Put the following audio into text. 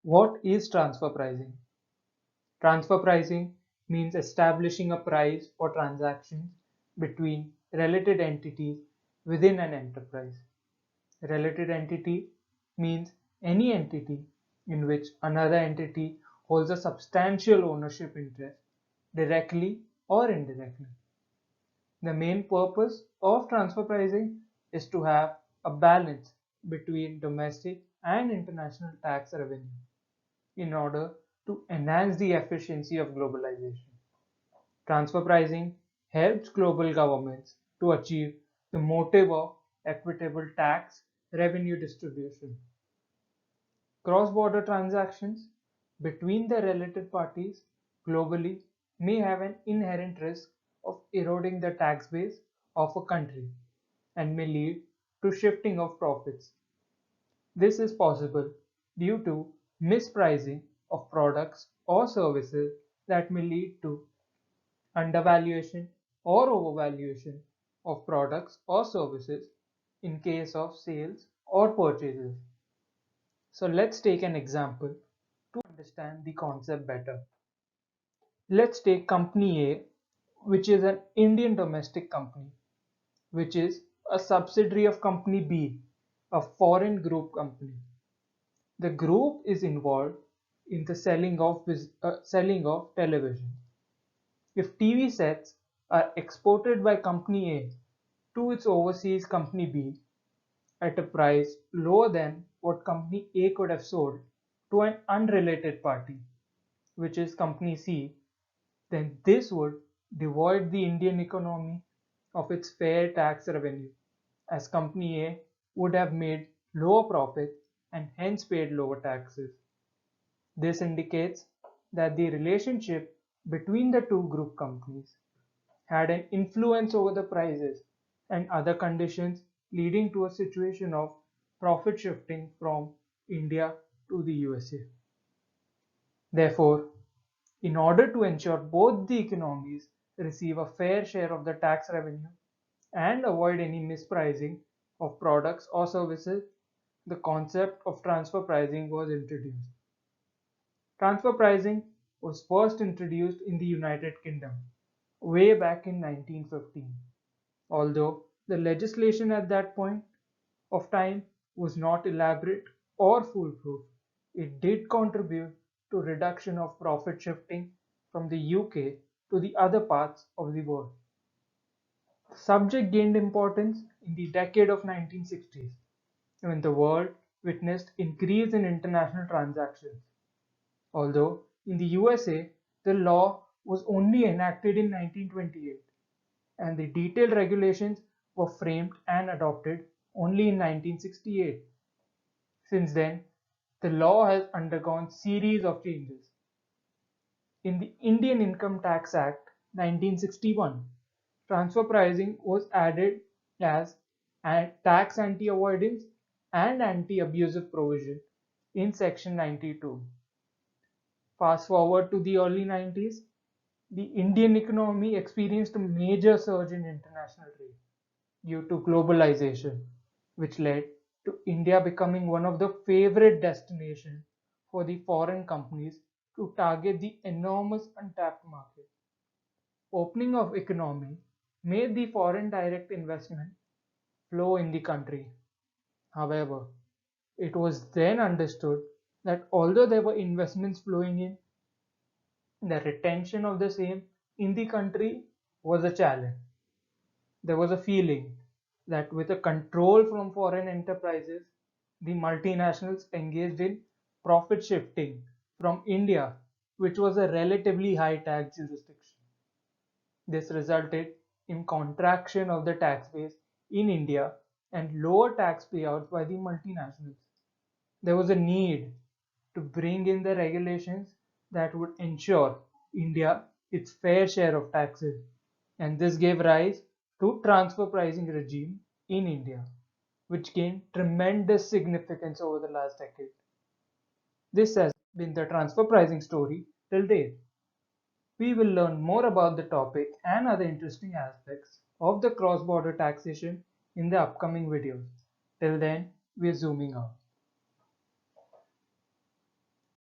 What is transfer pricing? Transfer pricing means establishing a price for transactions between related entities within an enterprise. Related entity means any entity in which another entity holds a substantial ownership interest, directly or indirectly. The main purpose of transfer pricing is to have a balance between domestic and international tax revenue in order to enhance the efficiency of globalization. Transfer pricing helps global governments to achieve the motive of equitable tax revenue distribution. Cross-border transactions between the related parties globally may have an inherent risk of eroding the tax base of a country and may lead to shifting of profits. This is possible due to mispricing of products or services that may lead to undervaluation or overvaluation of products or services in case of sales or purchases. So let's take an example to understand the concept better. Let's take company A, which is an Indian domestic company, which is a subsidiary of company B, a foreign group company. The group is involved in the selling of television. If TV sets are exported by company A to its overseas company B at a price lower than what company A could have sold to an unrelated party, which is company C, then this would devoid the Indian economy of its fair tax revenue, as company A would have made lower profits and hence paid lower taxes. This indicates that the relationship between the two group companies had an influence over the prices and other conditions, leading to a situation of profit shifting from India to the USA. Therefore, in order to ensure both the economies receive a fair share of the tax revenue and avoid any mispricing of products or services, the concept of transfer pricing was introduced. Transfer pricing was first introduced in the United Kingdom way back in 1915. Although the legislation at that point of time was not elaborate or foolproof, it did contribute to reduction of profit shifting from the UK to the other parts of the world. The subject gained importance in the decade of 1960s when the world witnessed increase in international transactions. Although in the USA the law was only enacted in 1928 and the detailed regulations were framed and adopted only in 1968. Since then, the law has undergone series of changes. In the Indian Income Tax Act 1961, transfer pricing was added as a tax anti-avoidance and anti-abusive provision in section 92. Fast forward to the early 90s, the Indian economy experienced a major surge in international trade due to globalization, which led to India becoming one of the favorite destinations for the foreign companies to target the enormous untapped market. Opening of economy made the foreign direct investment flow in the country. However, it was then understood that although there were investments flowing in, the retention of the same in the country was a challenge. There was a feeling that with a control from foreign enterprises, the multinationals engaged in profit shifting from India, which was a relatively high tax jurisdiction. This resulted in contraction of the tax base in India and lower tax payouts by the multinationals. There was a need to bring in the regulations that would ensure India its fair share of taxes, and this gave rise to transfer pricing regime in India, which gained tremendous significance over the last decade. This has been the transfer pricing story till date. We will learn more about the topic and other interesting aspects of the cross-border taxation in the upcoming videos. Till then, we are zooming out.